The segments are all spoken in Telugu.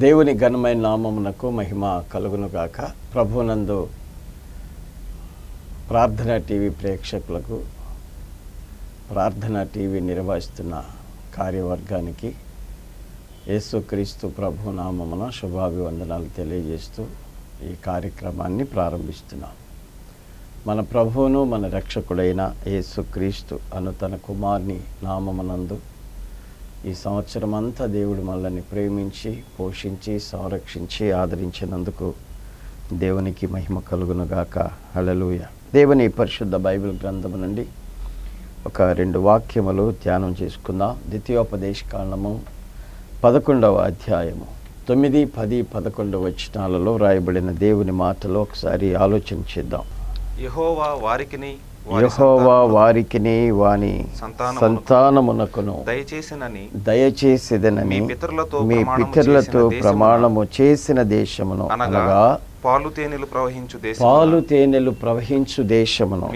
దేవుని ఘనమైన నామమునకు మహిమ కలుగునుగాక. ప్రభునందు ప్రార్థన టీవీ ప్రేక్షకులకు, ప్రార్థన టీవీ నిర్వహిస్తున్న కార్యవర్గానికి యేసుక్రీస్తు ప్రభు నామమున శుభాభివందనాలు తెలియజేస్తూ ఈ కార్యక్రమాన్ని ప్రారంభిస్తున్నాం. మన ప్రభువును మన రక్షకుడైన యేసుక్రీస్తు అను తన కుమారుని నామమునందు ఈ సంవత్సరం అంతా దేవుడు మనల్ని ప్రేమించి, పోషించి, సంరక్షించి, ఆదరించినందుకు దేవునికి మహిమ కలుగునుగాక. హల్లెలూయా. దేవుని పరిశుద్ధ బైబిల్ గ్రంథము నుండి ఒక 2 వాక్యములు ధ్యానం చేసుకుందాం. ద్వితీయోపదేశకాండము 11వ అధ్యాయము 9, 10, 11 వచనాలలో రాయబడిన దేవుని మాటలు ఒకసారి ఆలోచన చేద్దాం. యెహోవా వారికిని వాని సంతానమునకును దయచేసిదనని మీ పితరులతో ప్రమాణము చేసిన దేశమును, అనగా పాలు తేనెలు ప్రవహించు దేశమును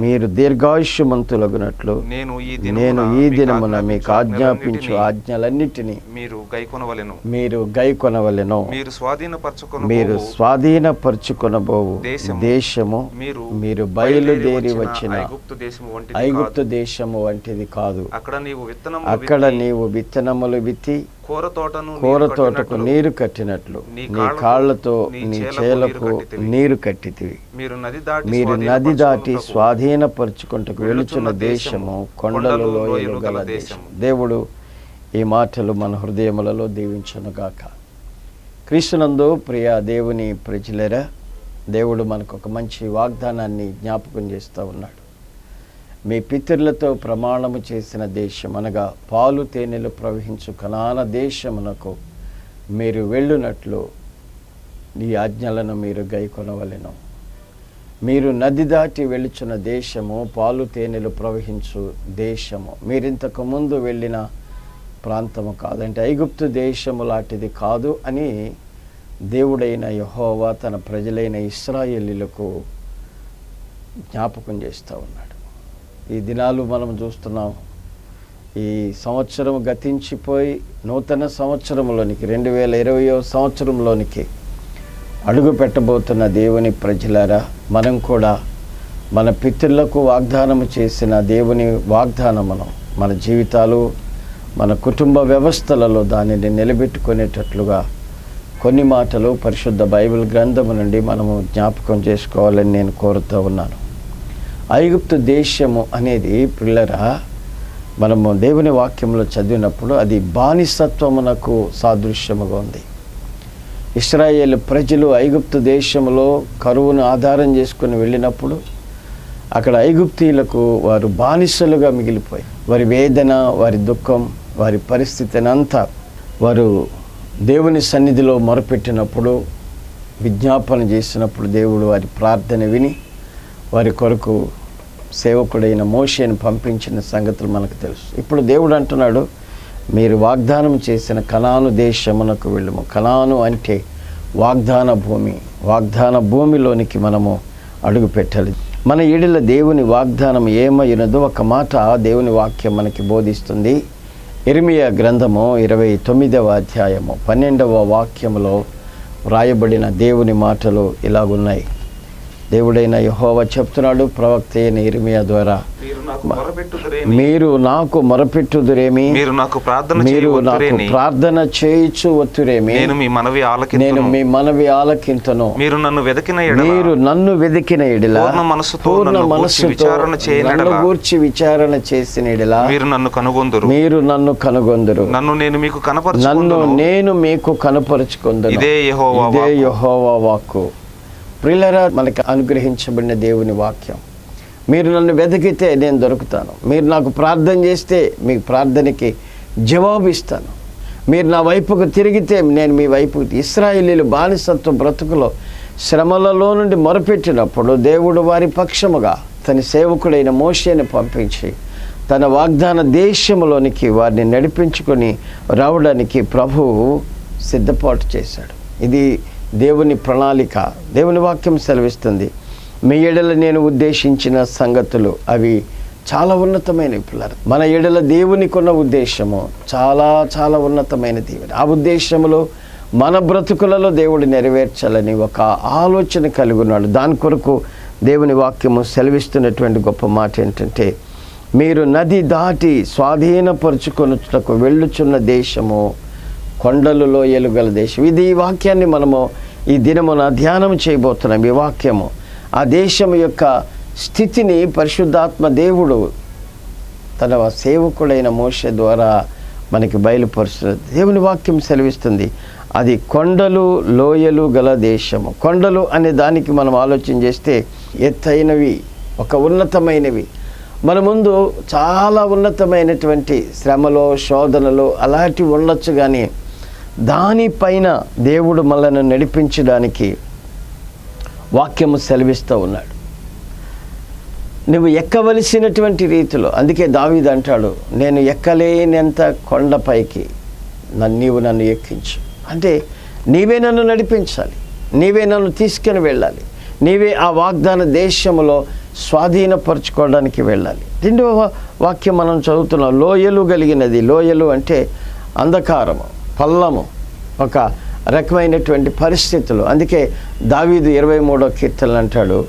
మీరు దీర్ఘాయుష్మంతులగునట్లు నేను ఈ దినమున మీకు ఆజ్ఞాపించు ఆజ్ఞలన్నిటినీ మీరు గైకొనవలెను. మీరు స్వాధీనపరచుకొనబోవు దేశము మీరు బయలుదేరి వచ్చిన ఐగుప్తు దేశము వంటిది కాదు. అక్కడ నీవు విత్తనములు విత్తి కూర తోటకు నీరు కట్టినట్లు నీ కాళ్లతో నీ చేలకు నీరు కట్టితివి. మీరు నది దాటి స్వాధీనపరుచుకుంటకు వెలుచున్న దేశము కొండలు లోయలు గల దేశం. దేవుడు ఈ మాటలు మన హృదయములలో దీవించునుగాక. క్రీస్తునందు ప్రియ దేవుని ప్రజలరా, దేవుడు మనకు ఒక మంచి వాగ్దానాన్ని జ్ఞాపకం చేస్తూ ఉన్నాడు. మీ పితరులతో ప్రమాణము చేసిన దేశం, అనగా పాలు తేనెలు ప్రవహించు కనాన దేశమునకు మీరు వెళ్ళునట్లు ఈ ఆజ్ఞలను మీరు గైకొనవలెను. మీరు నది దాటి వెళుచున్న దేశము పాలు తేనెలు ప్రవహించు దేశము. మీరింతకు ముందు వెళ్ళిన ప్రాంతము కాదంటే ఐగుప్తు దేశము లాంటిది కాదు అని దేవుడైన యెహోవా తన ప్రజలైన ఇశ్రాయేలీయులకు జ్ఞాపకం చేస్తూ ఉన్నాడు. ఈ దినాలు మనం చూస్తున్నాం. ఈ సంవత్సరం గతించిపోయి నూతన సంవత్సరంలోనికి 2020వ సంవత్సరంలోనికి అడుగు పెట్టబోతున్న దేవుని ప్రజలారా, మనం కూడా మన పితరులకు వాగ్దానము చేసిన దేవుని వాగ్దానమును మన జీవితాలు, మన కుటుంబ వ్యవస్థలలో దానిని నిలబెట్టుకునేటట్లుగా కొన్ని మాటలు పరిశుద్ధ బైబిల్ గ్రంథము నుండి మనము జ్ఞాపకం చేసుకోవాలని నేను కోరుతూ ఉన్నాను. ఐగుప్తు దేశము అనేది పిల్లరా, మనము దేవుని వాక్యంలో చదివినప్పుడు అది బానిసత్వమునకు సాదృశ్యముగా ఉంది. ఇశ్రాయేలు ప్రజలు ఐగుప్తు దేశంలో కరువును ఆధారం చేసుకుని వెళ్ళినప్పుడు అక్కడ ఐగుప్తీయులకు వారు బానిసలుగా మిగిలిపోయి వారి వేదన, వారి దుఃఖం, వారి పరిస్థితిని అంతా వారు దేవుని సన్నిధిలో మొరపెట్టినప్పుడు, విజ్ఞాపన చేసినప్పుడు దేవుడు వారి ప్రార్థన విని వారి కొరకు సేవకుడైన మోషేను పంపించిన సంగతులు మనకు తెలుసు. ఇప్పుడు దేవుడు అంటున్నాడు, మీరు వాగ్దానం చేసిన కనాను దేశమునకు వెళ్ళము. కనాను అంటే వాగ్దాన భూమి. వాగ్దాన భూమిలోనికి మనము అడుగు పెట్టాలి. మన ఎడల దేవుని వాగ్దానం ఏమైనదో ఒక మాట దేవుని వాక్యం మనకి బోధిస్తుంది. ఇర్మియా గ్రంథము 29వ అధ్యాయము 12వ వాక్యములో వ్రాయబడిన దేవుని మాటలు ఇలాగున్నాయి. దేవుడైన యెహోవా చెప్తున్నాడు ప్రవక్త అయిన ఇర్మియా ద్వారా, మీరు నాకు మొరపెట్టుదురేమి, మీరు నాకు ప్రార్థన చేయించు వత్తురేమి, నేను మీ మనవి ఆలకింతును, మీరు నన్ను వెదికిన ఎడల పూర్ణ మనస్సుతో నన్ను గూర్చి విచారణ చేసిన ఎడల మీరు నన్ను కనుగొందురు, నన్ను నేను మీకు కనపరుచుకొందును. ఇదే యెహోవా వాక్కు. ప్రియులారా, మనకి అనుగ్రహించబడిన దేవుని వాక్యం. మీరు నన్ను వెతికితే నేను దొరుకుతాను. మీరు నాకు ప్రార్థన చేస్తే మీ ప్రార్థనకి జవాబు ఇస్తాను. మీరు నా వైపుకు తిరిగితే నేను మీ వైపుకు. ఇశ్రాయేలీయులు బానిసత్వ బ్రతుకులో శ్రమలలో నుండి మొరపెట్టినప్పుడు దేవుడు వారి పక్షముగా తన సేవకుడైన మోషేని పంపించి తన వాగ్దాన దేశంలోనికి వారిని నడిపించుకొని రావడానికి ప్రభువు సిద్ధపాటు చేశాడు. ఇది దేవుని ప్రణాళిక. దేవుని వాక్యం సెలవిస్తుంది, మీ ఎడల నేను ఉద్దేశించిన సంగతులు అవి చాలా ఉన్నతమైనవి పిల్లలు. మన ఎడల దేవునికి ఉన్న ఉద్దేశము చాలా చాలా ఉన్నతమైన దీవెన. ఆ ఉద్దేశంలో మన బ్రతుకులలో దేవుడు నెరవేర్చాలని ఒక ఆలోచన కలిగి ఉన్నాడు. దాని కొరకు దేవుని వాక్యము సెలవిస్తున్నటువంటి గొప్ప మాట ఏంటంటే, మీరు నది దాటి స్వాధీనపరుచుకొనుటకు వెళ్ళుచున్న దేశము కొండలు లోయలు గల దేశం. ఇది ఈ వాక్యాన్ని మనము ఈ దినమున ధ్యానం చేయబోతున్నాం. ఈ వాక్యము ఆ దేశం యొక్క స్థితిని పరిశుద్ధాత్మ దేవుడు తన సేవకుడైన మోషే ద్వారా మనకి బయలుపరుస్తున్నది. దేవుని వాక్యం సెలవిస్తుంది, అది కొండలు లోయలు గల దేశము. కొండలు అనే దానికి మనం ఆలోచన చేస్తే ఎత్తైనవి, ఒక ఉన్నతమైనవి. మన ముందు చాలా ఉన్నతమైనటువంటి శ్రమలో శోధనలు అలాంటివి ఉండొచ్చు, కానీ దానిపైన దేవుడు మనల్ని నడిపించడానికి వాక్యము సెలవిస్తూ ఉన్నాడు. నువ్వు ఎక్కవలసినటువంటి రీతిలో, అందుకే దావీదు అంటాడు, నేను ఎక్కలేనంత కొండపైకి నీవు నన్ను ఎక్కించు. అంటే నీవే నన్ను నడిపించాలి, నీవే నన్ను తీసుకుని వెళ్ళాలి, నీవే ఆ వాగ్దాన దేశంలో స్వాధీనపరచుకోవడానికి వెళ్ళాలి. రెండవ వాక్యం మనం చదువుతున్నాం, లోయలు కలిగినది. లోయలు అంటే అంధకారము, పల్లము, ఒక రకమైనటువంటి పరిస్థితులు. అందుకే దావీదు 23వ కీర్తనలు అంటాడు,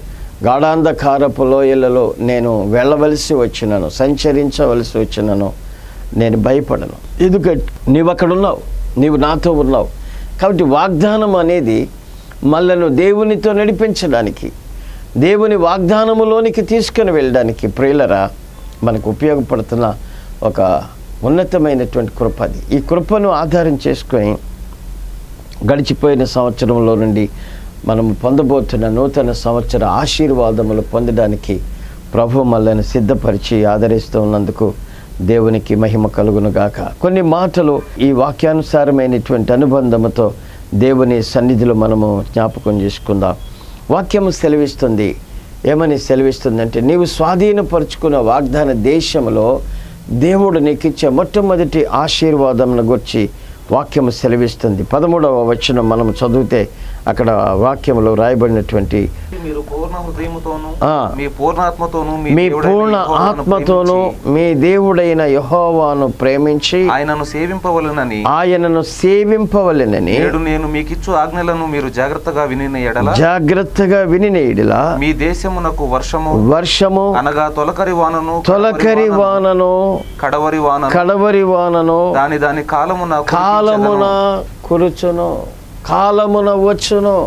గాఢాంధకారపు లోయలలో నేను వెళ్ళవలసి వచ్చినను, సంచరించవలసి వచ్చినను, నేను భయపడను. ఎందుకంటే నీవు అక్కడ ఉన్నావు, నీవు నాతో ఉన్నావు. కాబట్టి వాగ్దానం అనేది మనల్ని దేవునితో నడిపించడానికి, దేవుని వాగ్దానములోనికి తీసుకుని వెళ్ళడానికి ప్రియులరా మనకు ఉపయోగపడుతున్న ఒక ఉన్నతమైనటువంటి కృప అది. ఈ కృపను ఆధారం చేసుకొని గడిచిపోయిన సంవత్సరంలో నుండి మనము పొందబోతున్న నూతన సంవత్సర ఆశీర్వాదములు పొందడానికి ప్రభు మనల్ని సిద్ధపరిచి ఆదరిస్తూ ఉన్నందుకు దేవునికి మహిమ కలుగునుగాక. కొన్ని మాటలు ఈ వాక్యానుసారమైనటువంటి అనుబంధముతో దేవుని సన్నిధిలో మనము జ్ఞాపకం చేసుకుందాం. వాక్యము సెలవిస్తుంది, ఏమని సెలవిస్తుందంటే, నీవు స్వాధీనపరుచుకున్న వాగ్దాన దేశంలో దేవుడు నీకు ఇచ్చే మొట్టమొదటి ఆశీర్వాదమును గురించి వాక్యము సెలవిస్తుంది. 13వ వచనం మనం చదివితే అక్కడ వాక్యంలో రాయబడినటువంటి, మీరు పూర్ణ హృదయముతోను మీ పూర్ణ ఆత్మతోను మీ దేవుడైన యెహోవాను ప్రేమించి ఆయనను సేవింపవలెనని నేను మీకిచ్చు ఆజ్ఞలను మీరు జాగ్రత్తగా వినిన ఎడల మీ దేశమునకు వర్షము అనగా తొలకరి వానను కడవరి వానను దాని కాలమున కురుచును, కాలమున వచ్చును.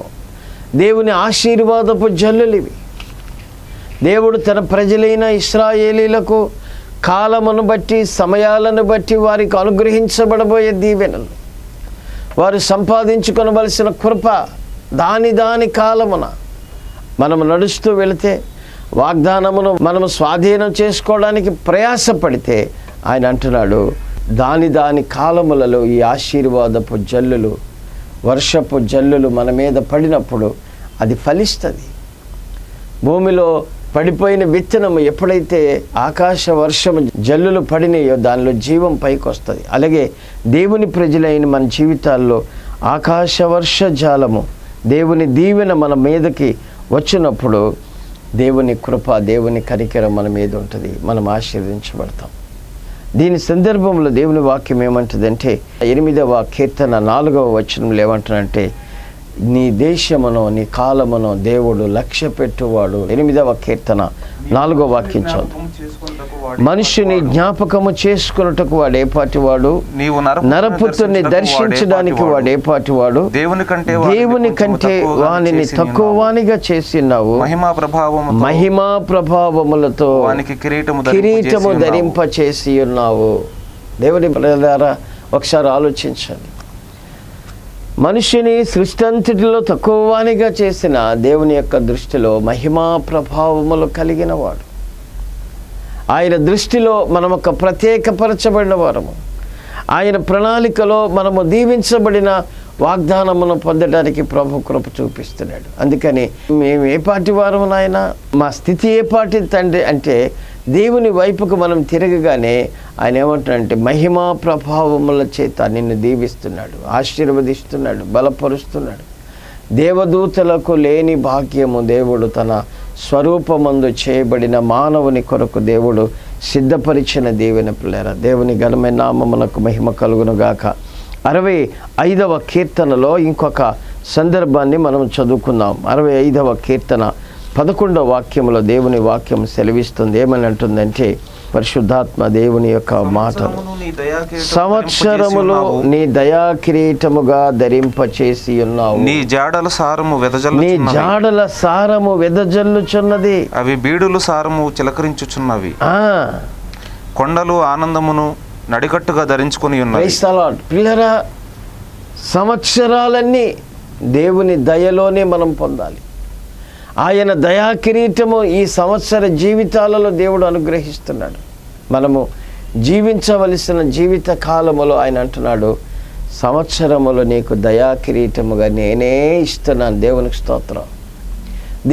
దేవుని ఆశీర్వాదపు జల్లులివి. దేవుడు తన ప్రజలైన ఇశ్రాయేలీలకు కాలమును బట్టి సమయాలను బట్టి వారికి అనుగ్రహించబడబోయే దీవెనలు, వారు సంపాదించుకొనవలసిన కృప, దాని కాలమున మనము నడుస్తూ వెళితే, వాగ్దానమును మనము స్వాధీనం చేసుకోవడానికి ప్రయాసపడితే ఆయన అంటున్నాడు, దాని కాలములలో ఈ ఆశీర్వాదపు జల్లులు, వర్షపు జల్లులు మన మీద పడినప్పుడు అది ఫలిస్తుంది. భూమిలో పడిపోయిన విత్తనము ఎప్పుడైతే ఆకాశ వర్షము జల్లులు పడినాయో దానిలో జీవం పైకి వస్తుంది. అలాగే దేవుని ప్రజలైన మన జీవితాల్లో ఆకాశ వర్ష జాలము, దేవుని దీవెన మన మీదకి వచ్చినప్పుడు దేవుని కృప, దేవుని కనికరం మన మీద ఉంటుంది, మనం ఆశీర్వదించబడతాం. దీని సందర్భంలో దేవుని వాక్యం ఏమంటుందంటే, 8వ కీర్తన 4వ వచనంలో ఏమంటున్నాడంటే, నీ దేశమును నీ కాలమును దేవుడు లక్ష్య పెట్టువాడు. 8వ కీర్తన 4వ వాక్యం చదువు. మనుషుని జ్ఞాపకము చేసుకున్నటకు వాడు ఏ పాటివాడు, నరపుత్రుని దర్శించడానికి వాడు ఏ పాటివాడు, దేవుని కంటే వానిని తక్కువ వానిగా చేసినావు, మహిమా ప్రభావములతో కిరీటము ధరింప చేసి ఉన్నావు. దేవుని ద్వారా ఒకసారి ఆలోచించండి. మనిషిని సృష్టి అంతటిలో తక్కువ వానిగా చేసిన దేవుని యొక్క దృష్టిలో మహిమా ప్రభావములు కలిగిన వాడు. ఆయన దృష్టిలో మనం ఒక ప్రత్యేకపరచబడిన వారము. ఆయన ప్రణాళికలో మనము దీవించబడిన వాగ్దానమును పొందడానికి ప్రభు కృప చూపిస్తున్నాడు. అందుకని మేము ఏ పాటి వారము నాయన, మా స్థితి ఏ పాటి తండ్రి అంటే, దేవుని వైపుకు మనం తిరగగానే ఆయన ఏమంటాడంటే, మహిమా ప్రభావముల చేత నిన్ను దీవిస్తున్నాడు, ఆశీర్వదిస్తున్నాడు, బలపరుస్తున్నాడు. దేవదూతలకు లేని భాగ్యము దేవుడు తన స్వరూపమందు చేయబడిన మానవుని కొరకు దేవుడు సిద్ధపరిచిన దీవెన పిల్లరా. దేవుని ఘనమైన నామమునకు మహిమ కలుగునుగాక. 65వ కీర్తనలో ఇంకొక సందర్భాన్ని మనం చదువుకుందాం. 65వ కీర్తన 11వ వాక్యములో దేవుని వాక్యం సెలవిస్తుంది. ఏమని అంటుందంటే, పరిశుద్ధాత్మ దేవుని యొక్క మాటలు, సంవత్సరములో నీ దయా కిరీటముగా ధరింపచేసి ఉన్నావు, నీ జాడల సారము నీ జాడల సారము వెదజల్లుచున్నది, అవి బీడులు సారము చిలకరించుచున్నవి, కొండలు ఆనందమును నడికట్టుగా ధరించుకుని ఉన్నాయి. పిల్లరా, సంవత్సరాలన్నీ దేవుని దయలోనే మనం పొందాలి. ఆయన దయా కిరీటము ఈ సంవత్సర జీవితాలలో దేవుడు అనుగ్రహిస్తున్నాడు. మనము జీవించవలసిన జీవిత కాలములో ఆయన అంటున్నాడు, సంవత్సరములో నీకు దయా కిరీటముగా నేనే ఇస్తున్నాను. దేవునికి స్తోత్రం.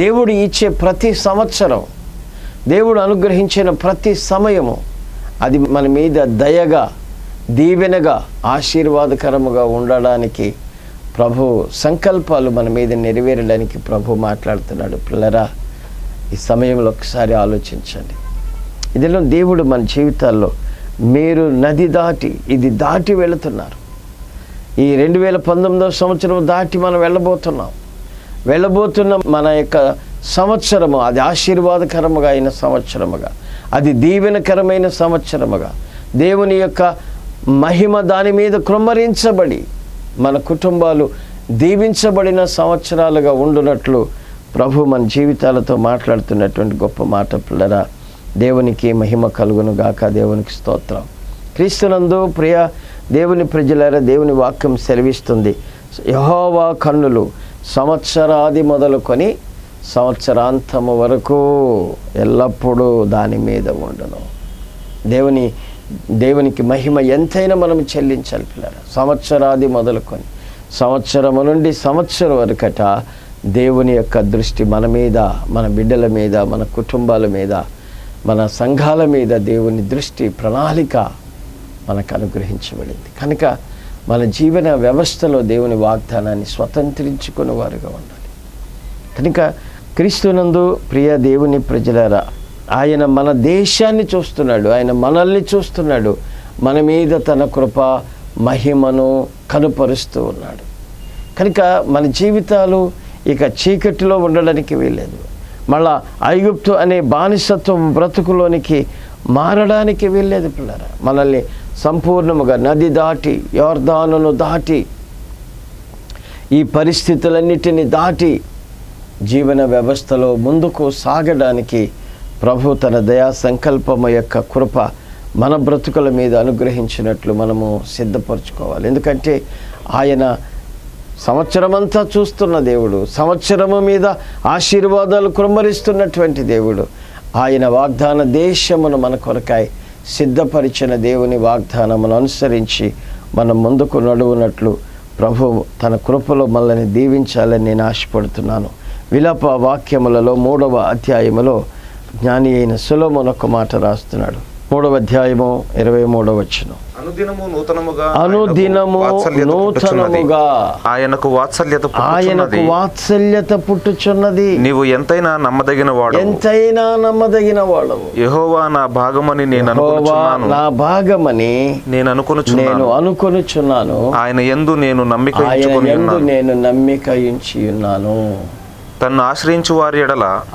దేవుడు ఇచ్చే ప్రతి సంవత్సరం, దేవుడు అనుగ్రహించిన ప్రతి సమయము అది మన మీద దయగా, దీవెనగా, ఆశీర్వాదకరముగా ఉండడానికి ప్రభు సంకల్పాలు మన మీద నెరవేరడానికి ప్రభు మాట్లాడుతున్నాడు. పిల్లరా, ఈ సమయంలో ఒకసారి ఆలోచించండి. ఇదిలో దేవుడు మన జీవితాల్లో, మీరు నది దాటి, ఇది దాటి వెళుతున్నారు. ఈ 2019వ సంవత్సరం దాటి మనం వెళ్ళబోతున్న మన యొక్క సంవత్సరము అది ఆశీర్వాదకరముగా అయిన సంవత్సరముగా, అది దీవెనకరమైన సంవత్సరముగా, దేవుని యొక్క మహిమ దాని మీద కృమ్మరించబడి మన కుటుంబాలు దీవించబడిన సంవత్సరాలుగా ఉండునట్లు ప్రభు మన జీవితాలతో మాట్లాడుతున్నటువంటి గొప్ప మాట. పిల్లరా, దేవునికి మహిమ కలుగును గాక. దేవునికి స్తోత్రం. క్రీస్తునందు ప్రియ దేవుని ప్రజలారా, దేవుని వాక్యం సెలవిస్తుంది, యెహోవా కన్నులు సంవత్సరాది మొదలుకొని సంవత్సరాంతము వరకు ఎల్లప్పుడూ దాని మీద ఉండును. దేవునికి మహిమ ఎంతైనా మనం చెల్లించాలి పిల్లరా. సంవత్సరాది మొదలుకొని సంవత్సరము నుండి సంవత్సరం వరకట దేవుని యొక్క దృష్టి మన మీద, మన బిడ్డల మీద, మన కుటుంబాల మీద, మన సంఘాల మీద దేవుని దృష్టి, ప్రణాళిక మనకు అనుగ్రహించబడింది. కనుక మన జీవన వ్యవస్థలో దేవుని వాగ్దానాన్ని స్వతంత్రించుకునే వారుగా ఉండాలి. కనుక క్రీస్తునందు ప్రియ దేవుని ప్రజలారా, ఆయన మన దేశాన్ని చూస్తున్నాడు, ఆయన మనల్ని చూస్తున్నాడు, మన మీద తన కృప మహిమను కనుపరుస్తూ ఉన్నాడు. కనుక మన జీవితాలు ఇక చీకటిలో ఉండడానికి వీల్లేదు. మళ్ళా ఐగుప్తు అనే బానిసత్వం బ్రతుకులోనికి మారడానికి వీల్లేదు పిల్లరా. మనల్ని సంపూర్ణముగా నది దాటి, యోర్దానును దాటి, ఈ పరిస్థితులన్నిటిని దాటి జీవన వ్యవస్థలో ముందుకు సాగడానికి ప్రభు తన దయా సంకల్పము యొక్క కృప మన బ్రతుకుల మీద అనుగ్రహించినట్లు మనము సిద్ధపరచుకోవాలి. ఎందుకంటే ఆయన సంవత్సరమంతా చూస్తున్న దేవుడు, సంవత్సరము మీద ఆశీర్వాదాలు కుమ్మరిస్తున్నటువంటి దేవుడు. ఆయన వాగ్దాన దేశమును మన కొరకాయ సిద్ధపరిచిన దేవుని వాగ్దానమును అనుసరించి మనం ముందుకు నడువునట్లు ప్రభు తన కృపలో మనల్ని దీవించాలని నేను ఆశపడుతున్నాను. విలాప వాక్యములలో 3వ అధ్యాయములో జ్ఞాని అయిన సొలొమోను ఒక మాట రాస్తున్నాడు. 3వ అధ్యాయము 23వ వచనం, అనుదినము నూతనముగా ఆయనకు వాత్సల్యత పుట్టుచున్నది. నీవు ఎంతైనా నమ్మదగిన వాడవు. యెహోవా నా భాగమని నేను అనుకొనుచున్నాను. ఆయన యందు నేను నమ్మిక ఉంచి తన్ను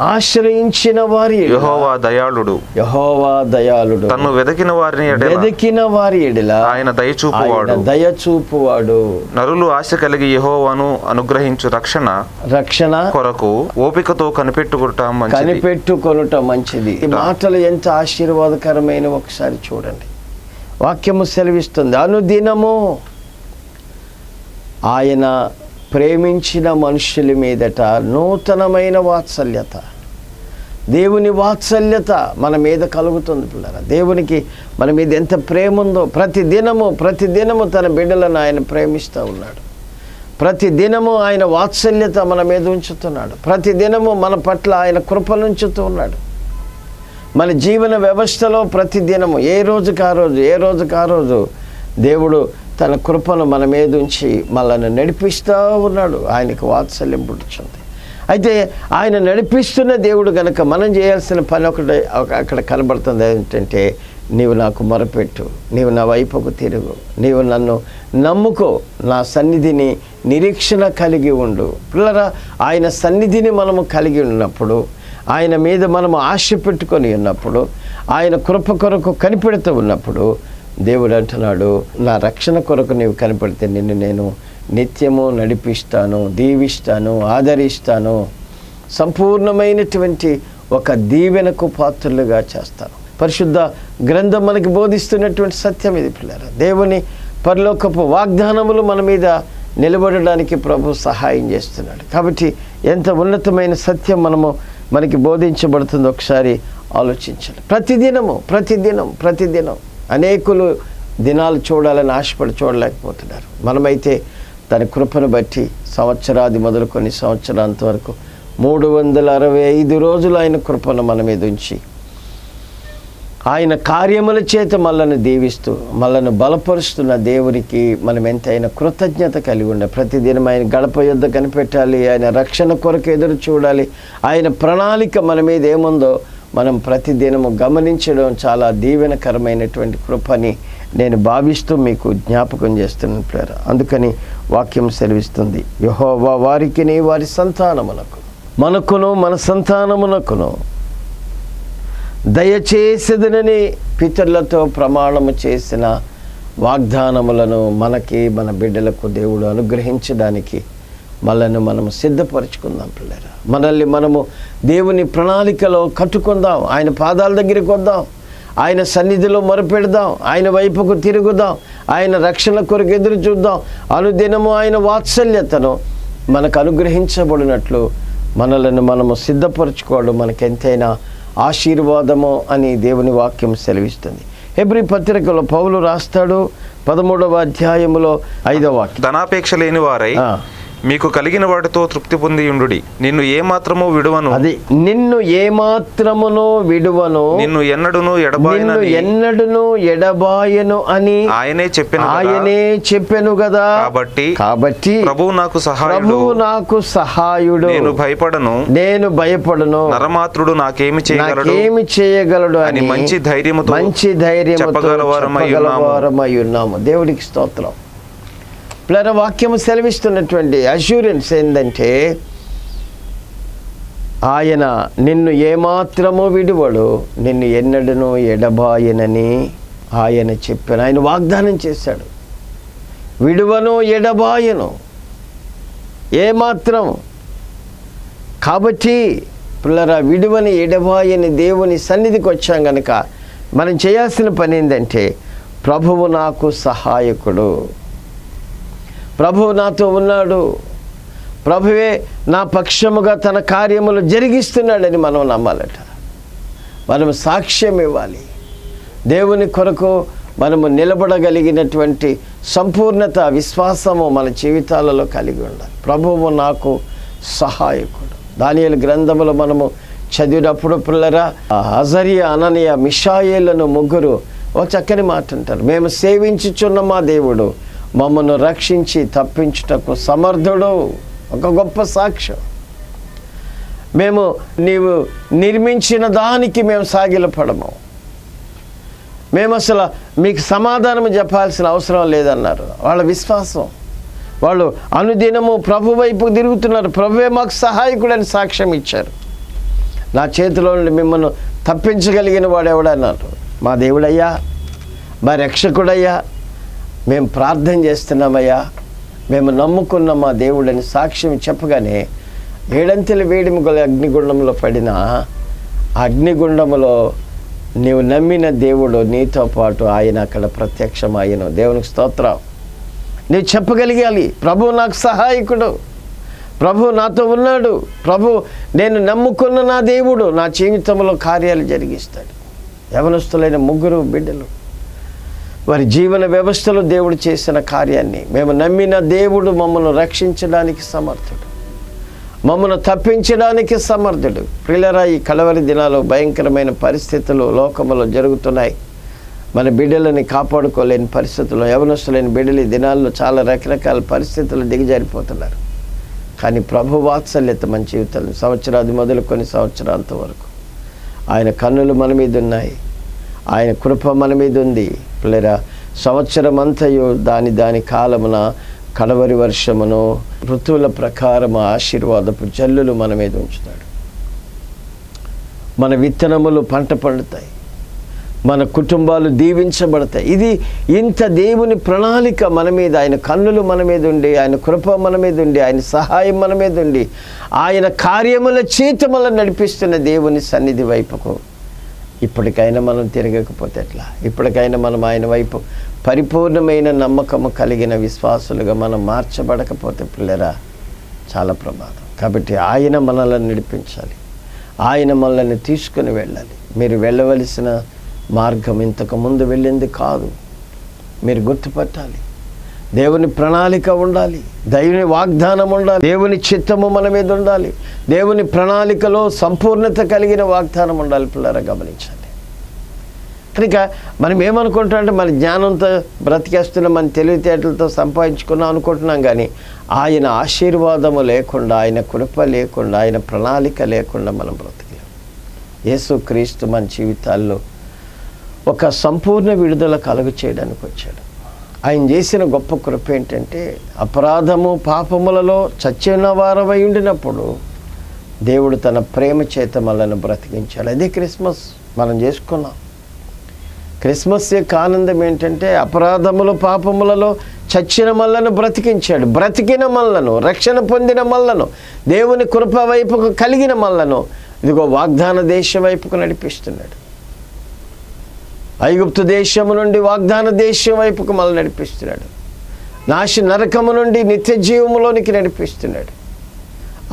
ఆశ్రయించిన వారి యెహోవా దయాళుడు. తన్ను వెదకిన వారి ఎడల ఆయన దయచూపువాడు. నరులు ఆశ కలిగి యెహోవాను అనుగ్రహించు రక్షణ కొరకు ఓపికతో కనిపెట్టుకొనుట మంచిది. ఈ మాటలు ఎంత ఆశీర్వాదకరమైన ఒకసారి చూడండి. వాక్యము సెలవిస్తుంది, అనుదినము ఆయన ప్రేమించిన మనుషుల మీదట నూతనమైన వాత్సల్యత, దేవుని వాత్సల్యత మన మీద కలుగుతుంది పిల్లరా. దేవునికి మన మీద ఎంత ప్రేమ ఉందో, ప్రతిదినము తన బిడ్డలను ఆయన ప్రేమిస్తూ ఉన్నాడు. ప్రతిదినము ఆయన వాత్సల్యత మన మీద ఉంచుతున్నాడు. ప్రతిదినము మన పట్ల ఆయన కృపను ఉంచుతూ ఉన్నాడు. మన జీవన వ్యవస్థలో ప్రతిదినము ఏ రోజుకు ఆ రోజు దేవుడు తన కృపను మన మీద ఉంచి మనల్ని నడిపిస్తూ ఉన్నాడు. ఆయనకు వాత్సల్యం పుట్టుచుంది. అయితే ఆయన నడిపిస్తున్న దేవుడు కనుక మనం చేయాల్సిన పని ఒకటి అక్కడ కనబడుతుంది. ఏంటంటే, నీవు నాకు మొరపెట్టు, నీవు నా వైపుకు తిరుగు, నీవు నన్ను నమ్ముకో, నా సన్నిధిని నిరీక్షణ కలిగి ఉండు. పిల్లరా, ఆయన సన్నిధిని మనము కలిగి ఉన్నప్పుడు, ఆయన మీద మనము ఆశ పెట్టుకొని ఉన్నప్పుడు, ఆయన కృప కొరకు కనిపెడుతూ ఉన్నప్పుడు, దేవుడు అంటున్నాడు, నా రక్షణ కొరకు నీవు కనిపెడితే నిన్ను నేను నిత్యము నడిపిస్తాను, దీవిస్తాను, ఆదరిస్తాను, సంపూర్ణమైనటువంటి ఒక దీవెనకు పాత్రలుగా చేస్తాను. పరిశుద్ధ గ్రంథం మనకి బోధిస్తున్నటువంటి సత్యం ఇది పిల్లరా. దేవుని పరలోకపు వాగ్దానములు మన మీద నిలబడడానికి ప్రభు సహాయం చేస్తున్నాడు. కాబట్టి ఎంత ఉన్నతమైన సత్యం మనకి బోధించబడుతుందో ఒకసారి ఆలోచించాలి. ప్రతిదినం అనేకులు దినాలు చూడాలని ఆశపడి చూడలేకపోతున్నారు. మనమైతే తన కృపను బట్టి సంవత్సరాది మొదలుకొని సంవత్సరాంత వరకు 365 రోజులు ఆయన కృపను మన మీద ఉంచి, ఆయన కార్యముల చేత మనల్ని దీవిస్తూ మనల్ని బలపరుస్తున్న దేవునికి మనం ఎంతైనా కృతజ్ఞత కలిగి ఉండాలి. ప్రతిదినం ఆయన గడప యొద్ద కనిపెట్టాలి, ఆయన రక్షణ కొరకు ఎదురు చూడాలి. ఆయన ప్రణాళిక మన మీద ఏముందో మనం ప్రతిదినము గమనించడం చాలా దీవెనకరమైనటువంటి కృపని నేను భావిస్తూ మీకు జ్ఞాపకం చేస్తున్నాను ప్రేర. అందుకని వాక్యం సెలవిస్తుంది, యెహోవా వారికిని వారి మనకును మన సంతానమునకును దయచేసేదనని పితరులతో ప్రమాణము చేసిన వాగ్దానములను మనకి మన బిడ్డలకు దేవుడు అనుగ్రహించడానికి మనల్ని మనము సిద్ధపరచుకుందాం పిల్లరా. మనల్ని మనము దేవుని ప్రణాళికలో కట్టుకుందాం, ఆయన పాదాల దగ్గరికి వద్దాం, ఆయన సన్నిధిలో మొరపెడదాం, ఆయన వైపుకు తిరుగుదాం, ఆయన రక్షణ కొరకు ఎదురు చూద్దాం. అనుదినము ఆయన వాత్సల్యతను మనకు అనుగ్రహించబడినట్లు మనలను మనము సిద్ధపరచుకోవడం మనకెంతైనా ఆశీర్వాదము అని దేవుని వాక్యం సెలవిస్తుంది. హెబ్రీ పత్రికలో పౌలు రాస్తాడు 13వ అధ్యాయములో 5వ వాక్యం, ధనాపేక్ష లేని వారై మీకు కలిగిన వాటితో తృప్తి పొంది ఉండుడి. నిన్ను ఏమాత్రము విడువను, అది నిన్ను ఏమాత్రమును విడువను, నిన్ను ఎన్నడును ఎడబాయను అని ఆయనే చెప్పెను కదా. కాబట్టి ప్రభువు నాకు సహాయుడు, నేను భయపడను, నరమాత్రుడు నాకేమి చేయగలడు అని మంచి ధైర్యముతో చెప్పగలవారమై ఉన్నాము. దేవుడికి స్తోత్రం. పిల్లల, వాక్యము సెలవిస్తున్నటువంటి అష్యూరెన్స్ ఏంటంటే, ఆయన నిన్ను ఏమాత్రమో విడువడు, నిన్ను ఎన్నడను ఎడబాయనని ఆయన చెప్పాను. ఆయన వాగ్దానం చేశాడు, విడువను ఎడబాయను ఏమాత్రం. కాబట్టి పిల్లరా, విడువని ఎడబాయని దేవుని సన్నిధికి వచ్చాం కనుక మనం చేయాల్సిన పని ఏంటంటే, ప్రభువు నాకు సహాయకుడు, ప్రభువు నాతో ఉన్నాడు, ప్రభువే నా పక్షముగా తన కార్యములు జరిగిస్తున్నాడని మనం నమ్మాలట. మనం సాక్ష్యం ఇవ్వాలి. దేవుని కొరకు మనము నిలబడగలిగినటువంటి సంపూర్ణత, విశ్వాసము మన జీవితాలలో కలిగి ఉండాలి. ప్రభువు నాకు సహాయకుడు. దానియేలు గ్రంథములో మనము చదివినప్పుడు పిల్లరా, అజరియా, అననీయ, మిషాయేలును ముగ్గురు ఒక చక్కని మాట అంటారు, మేము సేవించుచున్న మా దేవుడు మమ్మను రక్షించి తప్పించుటకు సమర్థుడు. ఒక గొప్ప సాక్ష్యం. మేము నీవు నిర్మించిన దానికి మేము సాగిలపడము, మేము అసలు మీకు సమాధానం చెప్పాల్సిన అవసరం లేదన్నారు. వాళ్ళ విశ్వాసం. వాళ్ళు అనుదినము ప్రభు వైపు తిరుగుతున్నారు. ప్రభువే మాకు సహాయకుడని సాక్ష్యం ఇచ్చారు. నా చేతిలో నుండి మిమ్మల్ని తప్పించగలిగిన వాడు ఎవడన్నారు? మా దేవుడయ్యా, మా రక్షకుడయ్యా, మేము ప్రార్థన చేస్తున్నామయ్యా, మేము నమ్ముకున్న మా దేవుడని సాక్ష్యం చెప్పగానే 7 అంచెల వేడిమి గల అగ్నిగుండంలో పడిన అగ్నిగుండములో నీవు నమ్మిన దేవుడు నీతో పాటు ఆయన అక్కడ ప్రత్యక్షమాయను. దేవునికి స్తోత్రం. నీవు చెప్పగలిగాలి, ప్రభు నాకు సహాయకుడు, ప్రభు నాతో ఉన్నాడు, ప్రభు నేను నమ్ముకున్న నా దేవుడు నా జీవితంలో కార్యాలు జరిగిస్తాడు. యవనస్తులైన 3 బిడ్డలు వారి జీవన వ్యవస్థలో దేవుడు చేసిన కార్యాన్ని, మేము నమ్మిన దేవుడు మమ్మల్ని రక్షించడానికి సమర్థుడు, మమ్మల్ని తప్పించడానికి సమర్థుడు. ప్రియులారా, ఈ కలవరి దినాలు భయంకరమైన పరిస్థితులు లోకములో జరుగుతున్నాయి. మన బిడ్డలని కాపాడుకోలేని పరిస్థితుల్లో యవనస్తులైన బిడ్డలు ఈ దినాల్లో చాలా రకరకాల పరిస్థితులు దిగజారిపోతున్నారు. కానీ ప్రభు వాత్సల్యత మన జీవితంలో సంవత్సరాది మొదలుకొని సంవత్సరాంత వరకు ఆయన కన్నులు మన మీద ఉన్నాయి, ఆయన కృప మన మీద ఉంది. పిల్లరా, సంవత్సరం అంతయు దాని కాలమున కడవరి వర్షమును ఋతువుల ప్రకారం ఆశీర్వాదపు జల్లులు మన మీద ఉంచుతాడు. మన విత్తనములు పంట పండుతాయి, మన కుటుంబాలు దీవించబడతాయి. ఇది ఇంత దేవుని ప్రణాళిక మన మీద, ఆయన కన్నులు మన మీద ఉండి, ఆయన కృప మన మీద ఉండి, ఆయన సహాయం మన మీద ఉండి, ఆయన కార్యముల చేత మనల్ని నడిపిస్తున్న దేవుని సన్నిధి వైపుకు ఇప్పటికైనా మనం తిరగకపోతే ఎట్లా? ఇప్పటికైనా మనం ఆయన వైపు పరిపూర్ణమైన నమ్మకము కలిగిన విశ్వాసులుగా మనం మార్చబడకపోతే పిల్లరా చాలా ప్రమాదం. కాబట్టి ఆయన మనల్ని నడిపించాలి, ఆయన మనల్ని తీసుకుని వెళ్ళాలి. మీరు వెళ్ళవలసిన మార్గం ఇంతకు ముందు వెళ్ళింది కాదు. మీరు గుర్తుపట్టాలి, దేవుని ప్రణాళిక ఉండాలి, దేవుని వాగ్దానం ఉండాలి, దేవుని చిత్తము మన మీద ఉండాలి, దేవుని ప్రణాళికలో సంపూర్ణత కలిగిన వాగ్దానం ఉండాలి. పిల్లరా గమనించండి. కనుక మనం ఏమనుకుంటామంటే మన జ్ఞానంతో బ్రతికేస్తున్నాం, మన తెలివితేటలతో సంపాదించుకున్నాం అనుకుంటున్నాం. కానీ ఆయన ఆశీర్వాదము లేకుండా, ఆయన కృప లేకుండా, ఆయన ప్రణాళిక లేకుండా మనం బ్రతకలేం. యేసుక్రీస్తు మన జీవితాల్లో ఒక సంపూర్ణ విడుదల కలుగు చేయడానికి వచ్చాడు. ఆయన చేసిన గొప్ప కృప ఏంటంటే, అపరాధము పాపములలో చచ్చిన వారమై ఉండినప్పుడు దేవుడు తన ప్రేమ చేత మనల్ని బ్రతికించాడు. అదే క్రిస్మస్ మనం చేసుకున్నాం. క్రిస్మస్ యొక్క ఆనందం ఏంటంటే, అపరాధములు పాపములలో చచ్చిన మళ్ళను బ్రతికించాడు. బ్రతికిన మళ్ళను, రక్షణ పొందిన మళ్ళను, దేవుని కృప వైపుకు కలిగిన మళ్ళను ఇదిగో వాగ్దాన దేశం వైపుకు నడిపిస్తున్నాడు. ఐగుప్తు దేశము నుండి వాగ్దాన దేశం వైపుకు మళ్ళీ నడిపిస్తున్నాడు. నరకము నుండి నిత్య జీవములోనికి నడిపిస్తున్నాడు.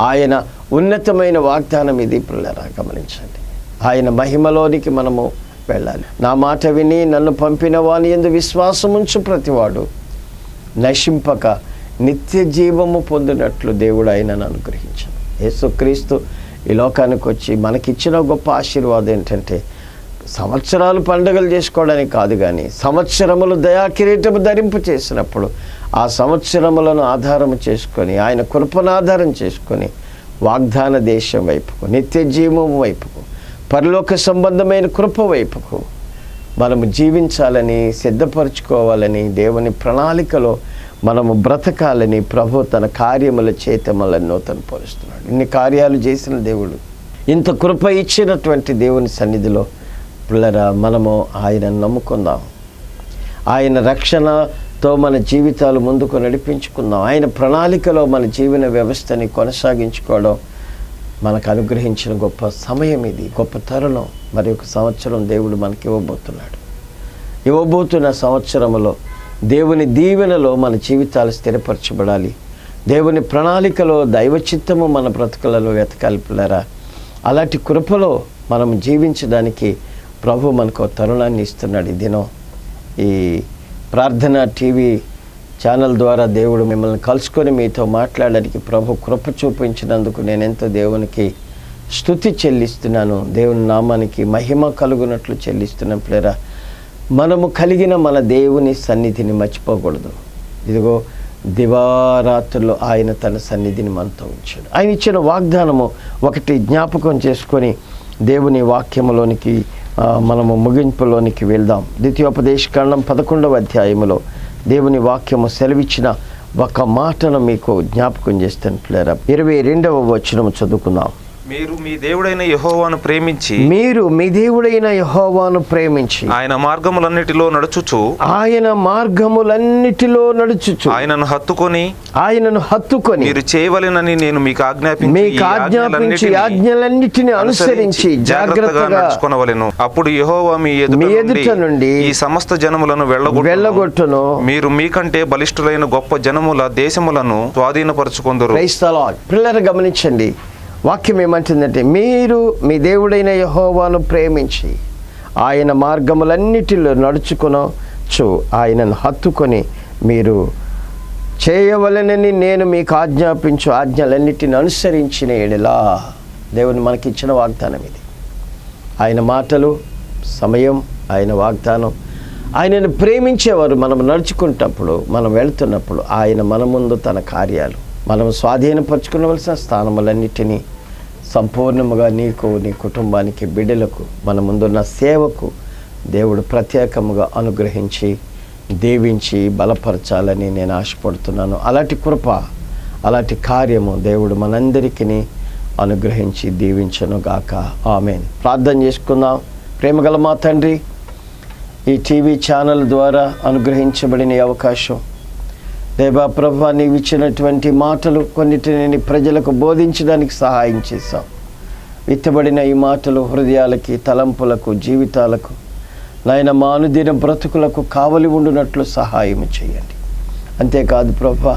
ఆయన ఉన్నతమైన వాగ్దానం ఇది. పిల్లరా గమనించండి, ఆయన మహిమలోనికి మనము వెళ్ళాలి. నా మాట విని నన్ను పంపిన వాని యందు విశ్వాసముంచు ప్రతివాడు నశింపక నిత్య జీవము పొందినట్లు దేవుడు ఆయనను అనుగ్రహించాడు. యేసుక్రీస్తు ఈ లోకానికి వచ్చి మనకిచ్చిన గొప్ప ఆశీర్వాదం ఏంటంటే, సంవత్సరాలు పండుగలు చేసుకోవడానికి కాదు, కానీ సంవత్సరములు దయాకిరీటము ధరింపు చేసినప్పుడు ఆ సంవత్సరములను ఆధారము చేసుకొని, ఆయన కృపను ఆధారం చేసుకొని వాగ్దాన దేశం వైపుకు, నిత్య జీవము వైపుకు, పరలోక సంబంధమైన కృప వైపుకు మనము జీవించాలని, సిద్ధపరచుకోవాలని, దేవుని ప్రణాళికలో మనము బ్రతకాలని ప్రభు తన కార్యముల చేత మనల్ని నూతనపరుస్తున్నాడు. ఇన్ని కార్యాలు చేసిన దేవుడు, ఇంత కృప ఇచ్చినటువంటి దేవుని సన్నిధిలో పిల్లరా మనము ఆయనను నమ్ముకుందాం. ఆయన రక్షణతో మన జీవితాలు ముందుకు నడిపించుకుందాం. ఆయన ప్రణాళికలో మన జీవన వ్యవస్థని కొనసాగించుకోవడం మనకు అనుగ్రహించిన గొప్ప సమయం ఇది, గొప్ప తరుణం. మరి ఒక సంవత్సరం దేవుడు మనకి ఇవ్వబోతున్న సంవత్సరంలో దేవుని దీవెనలో మన జీవితాలు స్థిరపరచబడాలి. దేవుని ప్రణాళికలో దైవ చిత్తము మన బ్రతుకులలో వెతకాలి. పిల్లరా, అలాంటి కృపలో మనం జీవించడానికి ప్రభు మనకు తరుణాన్ని ఇస్తున్నాడు. ఈ దినం ఈ ప్రార్థన టీవీ ఛానల్ ద్వారా దేవుడు మిమ్మల్ని కలుసుకొని మీతో మాట్లాడడానికి ప్రభు కృప చూపించినందుకు నేను ఎంతో దేవునికి స్తుతి చెల్లిస్తున్నాను. దేవుని నామానికి మహిమ కలుగునట్లు చెల్లిస్తున్నాం. పిల్లరా, మనము కలిగిన మన దేవుని సన్నిధిని మర్చిపోకూడదు. ఇదిగో దివారాత్రుల్లో ఆయన తన సన్నిధిని మనతో ఉంచాడు. ఆయన ఇచ్చిన వాగ్దానము ఒకటి జ్ఞాపకం చేసుకొని దేవుని వాక్యములోనికి మనము ముగింపులోనికి వెళ్దాం. ద్వితీయోపదేశకాండం 11వ అధ్యాయములో దేవుని వాక్యము సెలవిచ్చిన ఒక మాటను మీకు జ్ఞాపకం చేస్తాను. పిల్లరా, 22వ వచనము చదువుకుందాం. మీరు మీ దేవుడైన యెహోవాను ప్రేమించి ఆయన మార్గములన్నిటిలో నడుచుచు ఆయనను హత్తుకొని మీరు చేయవలెనని నేను మీకు ఆజ్ఞాపించి ఆజ్ఞలన్నిటిని అనుసరించి జాగ్రత్తగా నడుచుకొనవలెను. అప్పుడు యెహోవా మీ ఎదుట నుండి ఈ సమస్త జనములను వెళ్ళగొట్టును. మీరు మీకంటే బలిష్ఠులైన గొప్ప జనముల దేశములను స్వాధీనపరచుకొందురు. Praise the Lord. పిల్లలు గమనించండి, వాక్యం ఏమంటుందంటే, మీరు మీ దేవుడైన యెహోవాను ప్రేమించి ఆయన మార్గములన్నిటిలో నడుచుకొనొచ్చు ఆయనను హత్తుకొని మీరు చేయవలెనని నేను మీకు ఆజ్ఞాపించు ఆజ్ఞలన్నిటిని అనుసరించిన ఎడలా. దేవుని మనకిచ్చిన వాగ్దానం ఇది. ఆయన మాటలు, సమయం, ఆయన వాగ్దానం. ఆయనను ప్రేమించేవారు మనం నడుచుకుంటప్పుడు, మనం వెళ్తున్నప్పుడు ఆయన మన ముందు తన కార్యాలు, మనం స్వాధీనపరచుకునవలసిన స్థానములన్నిటినీ సంపూర్ణముగా నీకు, నీ కుటుంబానికి, బిడ్డలకు, మన ముందున్న సేవకు దేవుడు ప్రత్యేకముగా అనుగ్రహించి దీవించి బలపరచాలని నేను ఆశపడుతున్నాను. అలాంటి కృప, అలాంటి కార్యము దేవుడు మనందరికీ అనుగ్రహించి దీవించను గాక. ఆమేన్. ప్రార్థన చేసుకుందాం. ప్రేమగల మా తండ్రి, ఈ టీవీ ఛానల్ ద్వారా అనుగ్రహించబడిన ఈ అవకాశం, దేవా ప్రభువా, నీవు ఇచ్చినటువంటి మాటలు కొన్నిటిని ప్రజలకు బోధించడానికి సహాయం చేశాం. విత్తబడిన ఈ మాటలు హృదయాలకి, తలంపులకు, జీవితాలకు, నాయన మా అనుదిన బ్రతుకులకు కావలి ఉండునట్లు సహాయం చేయండి. అంతేకాదు ప్రభువా,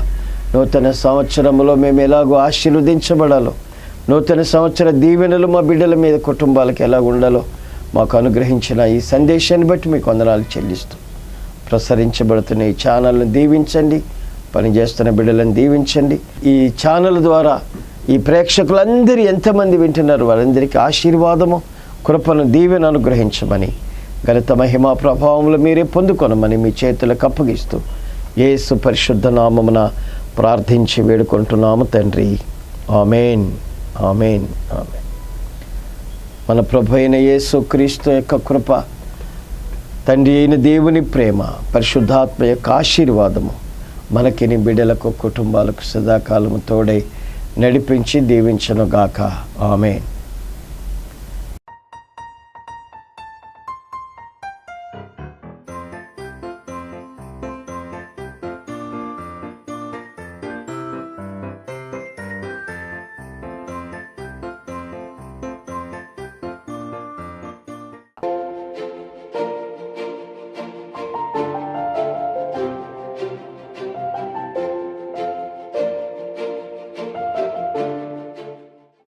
నూతన సంవత్సరంలో మేము ఎలాగో ఆశీర్వదించబడాలో, నూతన సంవత్సర దీవెనలు మా బిడ్డల మీద, కుటుంబాలకు ఎలా ఉండాలో మాకు అనుగ్రహించిన ఈ సందేశాన్ని బట్టి మీకు వందనాలు చెల్లిస్తూ, ప్రసరించబడుతున్న ఈ ఛానల్ను దీవించండి, పనిచేస్తున్న బిడ్డలను దీవించండి. ఈ ఛానల్ ద్వారా ఈ ప్రేక్షకులందరూ ఎంతమంది వింటున్నారు వారందరికీ ఆశీర్వాదము, కృపను, దీవెన అనుగ్రహించమని, ఘనత, మహిమ, ప్రభావములు మీరే పొందుకొనమని మీ చేతులకు అప్పగిస్తూ యేసు పరిశుద్ధ నామమున ప్రార్థించి వేడుకుంటున్నాము తండ్రి. ఆమేన్, ఆమేన్, ఆమేన్. మన ప్రభు అయిన యేసు క్రీస్తు యొక్క కృప, తండ్రి అయిన దేవుని ప్రేమ, పరిశుద్ధాత్మ యొక్క ఆశీర్వాదము మనకిని, బిడ్డలకు, కుటుంబాలకు సదాకాలము తోడై నడిపించి దీవించును గాక. ఆమేన్.